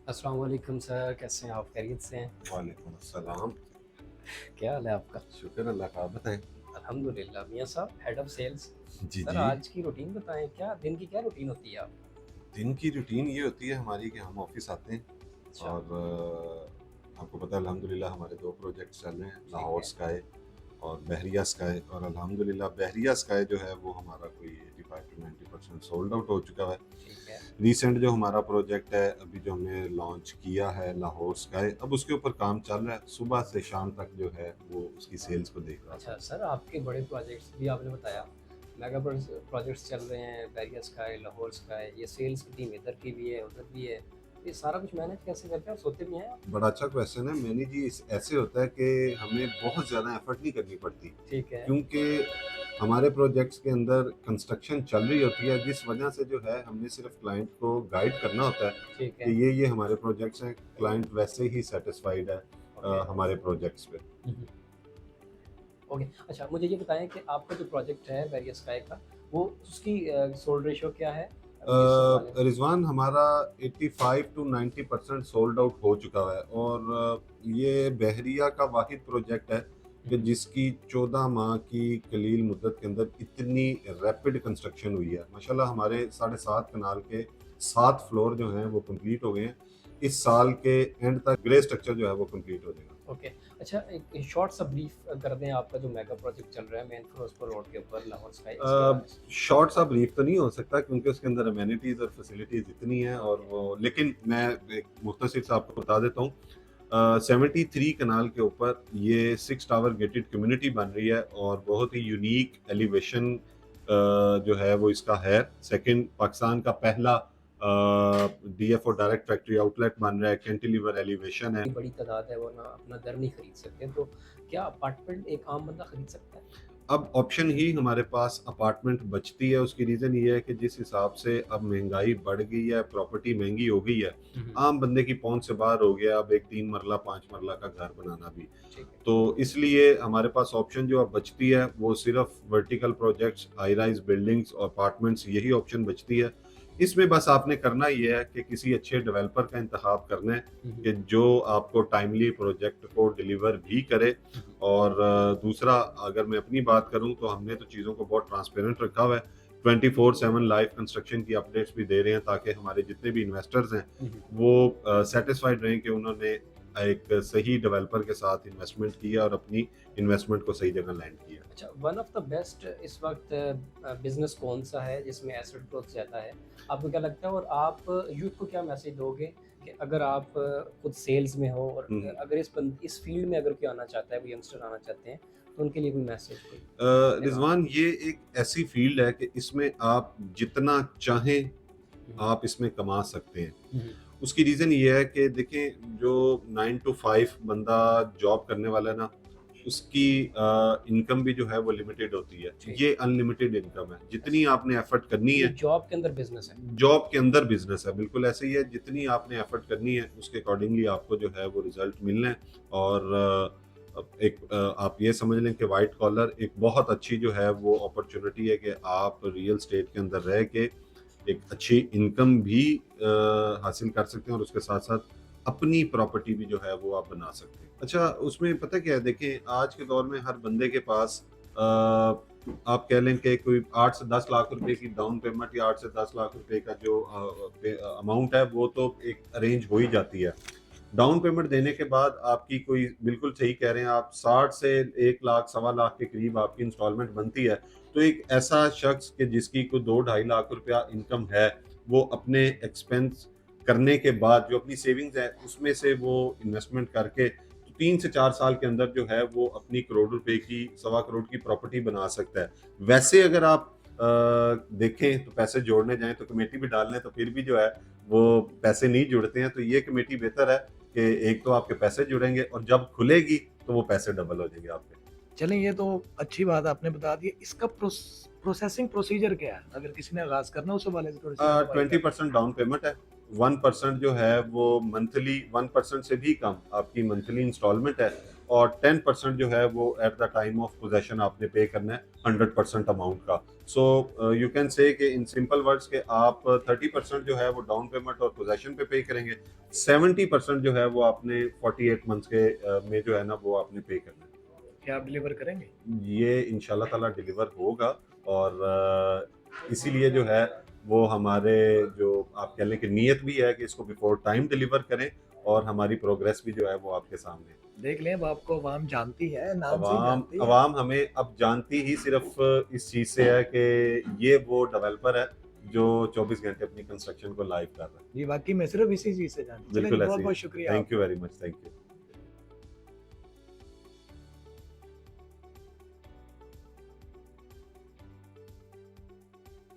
अस्सलाम वालेकुम सर, कैसे हैं आप? खैरियत से हैं? वालेकुम अस्सलाम। क्या हाल है आपका? शुक्र अल्लाह का, आप बताएँ? अल्हम्दुलिल्लाह। मियाँ साहब, हेड ऑफ़ सेल्स। जी, सर जी। आज की रूटीन बताएँ, क्या दिन की क्या रूटीन होती है आप? दिन की रूटीन ये होती है हमारी कि हम ऑफ़िस आते हैं अच्छा, और आपको पता है अल्हम्दुलिल्लाह हमारे 2 प्रोजेक्ट्स चल रहे हैं, ठीक लाहौर है, स्काई और बहरिया स्काई और अल्हम्दुलिल्लाह बहरिया स्काई जो है वो हमारा कोई 85 टू 90% सोल्ड आउट हो चुका है। ठीक है। रिसेंट जो हमारा प्रोजेक्ट है, अभी जो हमने लॉन्च किया है लाहौर स्काई, अब उसके ऊपर काम चल रहा है। सुबह से शाम तक जो है वो उसकी सेल्स को देख रहा था। अच्छा सर, आपके बड़े प्रोजेक्ट्स भी आपने बताया, मेगा प्रोजेक्ट्स चल रहे हैं, बैरियर स्काई, लाहौर स्काई, ये सेल्स की टीम इधर की भी है, उधर भी है। ये सारा कुछ मैनेज कैसे करते हैं और सोते भी हैं आप? बड़ा अच्छा क्वेश्चन है। मैंने जी इस ऐसे होता है कि हमें बहुत ज़्यादा एफर्ट नहीं करनी पड़ती, ठीक है, क्योंकि हमारे प्रोजेक्ट्स के अंदर कंस्ट्रक्शन चल रही होती है, जिस वजह से जो है हमने सिर्फ क्लाइंट को गाइड करना होता है ठीक है। कि ये हमारे प्रोजेक्ट्स हैं। क्लाइंट वैसे ही सेटिस्फाइड है ओके। हमारे प्रोजेक्ट्स पे। हुँ, हुँ। ओके, अच्छा मुझे ये बताएँ कि आपका जो प्रोजेक्ट है बैरियर स्काई का, वो उसकी सोल्ड रेशियो क्या है? अभी जिससे वाले रिज़वान हमारा 85 टू 90% सोल्ड आउट हो चुका है और ये बहरिया का वाहिद प्रोजेक्ट है हुँ, कि हुँ। जिसकी 14 माह की कलील मुद्दत के अंदर इतनी रैपिड कंस्ट्रक्शन हुई है। माशाल्लाह हमारे 7.5 कनाल के 7 फ्लोर जो हैं वो कंप्लीट हो गए हैं। इस साल के एंड तक ग्रे स्ट्रक्चर जो है वो कंप्लीट हो जाएगा। ओके, अच्छा एक शॉर्ट सा ब्रीफ कर दें आपका जो मेगा प्रोजेक्ट चल रहा है मेन फिरोजपुर रोड के ऊपर लाहौर स्काई इसके बारे में? शॉर्ट सा ब्रीफ तो नहीं हो सकता क्योंकि उसके अंदर अमेनिटीज़ और फैसिलिटीज़ इतनी हैं और ओके, वो, लेकिन मैं एक मुख्तसर सा आपको बता देता हूँ। 73 कनाल के ऊपर ये 6 टावर गेटेड कम्युनिटी बन रही है और बहुत ही यूनिक एलिवेशन जो है वो इसका है। सेकंड, पाकिस्तान का पहला डीएफओ डायरेक्ट फैक्ट्री आउटलेट बन रहा है, कैंटिलीवर एलिवेशन है। इतनी बड़ी तादाद है वरना अपना घर नहीं खरीद सकते, तो क्या अपार्टमेंट एक आम बंदा खरीद सकता है? अब ऑप्शन ही हमारे पास अपार्टमेंट बचती है, उसकी रीज़न ये है कि जिस हिसाब से अब महंगाई बढ़ गई है, प्रॉपर्टी महंगी हो गई है, हुँ, हुँ। आम बंदे की पहुंच से बाहर हो गया अब एक 3 मरला 5 मरला का घर बनाना भी। ठीक है, तो इसलिए हमारे पास ऑप्शन जो अब बचती है वो सिर्फ vertical projects, high rise buildings और अपार्टमेंट्स, यही ऑप्शन बचती है। इसमें बस आपने करना ये है कि किसी अच्छे डेवलपर का इंतखाब करना है हुँ, हुँ, कि जो आपको टाइमली प्रोजेक्ट को डिलीवर भी करे। हुँ, हुँ। और दूसरा, अगर मैं अपनी बात करूं तो हमने तो चीज़ों को बहुत ट्रांसपेरेंट रखा हुआ है। 24/7 लाइव कंस्ट्रक्शन की अपडेट्स भी दे रहे हैं ताकि हमारे जितने भी इन्वेस्टर्स हैं हुँ, हुँ। वो सेटिस्फाइड रहें कि उन्होंने एक सही डेवलपर के साथ इन्वेस्टमेंट किया और अपनी इन्वेस्टमेंट को सही जगह लैंड किया। अच्छा, वन ऑफ द बेस्ट इस वक़्त बिज़नेस कौन-सा है जिसमें एसेट ग्रोथ ज़्यादा है? आपको क्या लगता है और आप यूथ को क्या मैसेज दोगे कि अगर आप खुद सेल्स में हो और हम्म। अगर इस फ़ील्ड में अगर कोई आना चाहता है, कोई यंगस्टर आना चाहते हैं, तो उनके लिए कोई मैसेज कोई पैगाम? रिजवान, ये एक ऐसी फील्ड है कि इसमें आप जितना चाहें हुँ, हुँ। आप इसमें कमा सकते हैं। हुँ, हुँ। उसकी रीज़न ये है कि देखें, जो 9 टू 5 बंदा जॉब करने वाला है ना, उसकी इनकम भी जो है वो लिमिटेड होती है। ठीक ये है। अनलिमिटेड इनकम है, जितनी अच्छा, आपने एफर्ट करनी ये है। जॉब के अंदर बिज़नेस है। जॉब के अंदर बिजनेस है, बिल्कुल ऐसे ही है। जितनी आपने एफर्ट करनी है उसके अकॉर्डिंगली आपको जो है वो रिजल्ट मिलना है। और आप ये समझ लें कि वाइट कॉलर एक बहुत अच्छी जो है वो अपॉर्चुनिटी है कि आप रियल स्टेट के अंदर रह के एक अच्छी इनकम भी हासिल कर सकते हैं और उसके साथ साथ अपनी प्रॉपर्टी भी जो है वो आप बना सकते हैं। अच्छा, उसमें पता क्या है, देखें आज के दौर में हर बंदे के पास आप कह लें कि कोई 8 से 10 लाख रुपए की डाउन पेमेंट या 8 से 10 लाख रुपए का जो अमाउंट है वो तो एक अरेंज हो ही जाती है। डाउन पेमेंट देने के बाद आपकी कोई, बिल्कुल सही कह रहे हैं आप, 60 से 1 लाख सवा लाख के करीब आपकी इंस्टॉलमेंट बनती है। तो एक ऐसा शख्स कि जिसकी कोई 2 ढाई लाख रुपया इनकम है, वो अपने एक्सपेंस करने के बाद जो अपनी सेविंग्स है उसमें से वो इन्वेस्टमेंट करके 3 से 4 साल के अंदर जो है वो अपनी करोड़ रुपए की, सवा करोड़ की प्रॉपर्टी बना सकता है। वैसे अगर आप देखें तो पैसे जोड़ने जाएँ तो कमेटी भी डाल लें तो फिर भी जो है वो पैसे नहीं जुड़ते हैं। तो ये कमेटी बेहतर है कि एक तो आपके पैसे जुड़ेंगे और जब खुलेगी तो वो पैसे डबल हो जाएंगे आपके। चलें ये तो अच्छी बात आपने बता दी। इसका प्रोसेसिंग प्रोसीजर क्या है? अगर किसी ने आगाज़ करना है उस हवाले से थोड़ी-सी रहनुमाई कर दें। 20% डाउन पेमेंट है, 1% जो है वो मंथली, 1% से भी कम आपकी मंथली इंस्टॉलमेंट है। और 10% जो है वो at the time of possession आपने पे करना है 100% अमाउंट का। सो यू कैन से कि इन सिंपल वर्ड्स के आप 30% जो है वो डाउन पेमेंट और पोजेशन पे करेंगे, 70% जो है वो आपने 48 मंथ्स के में जो है ना वो आपने पे करना है। क्या आप डिलीवर करेंगे? ये इंशाल्लाह ताला डिलीवर होगा, और इसीलिए जो है वो हमारे जो आप कह लें कि नीयत भी है कि इसको बिफोर टाइम डिलीवर करें, और हमारी प्रोग्रेस भी जो है वो आपके सामने है। देख लें, अब आपको अवाम जानती है, नाम से ही अवाम जानती है। अवाम हमें अब जानती ही सिर्फ इस चीज़ से है कि ये वो डेवलपर है जो 24 घंटे अपनी कंस्ट्रक्शन को लाइव कर रहा है। जी, वाकई में सिर्फ इसी चीज़ से जानती है। चलें जी, बिल्कुल ऐसे बहुत ही। बहुत शुक्रिया थैंक यू आपका। Very much, thank you.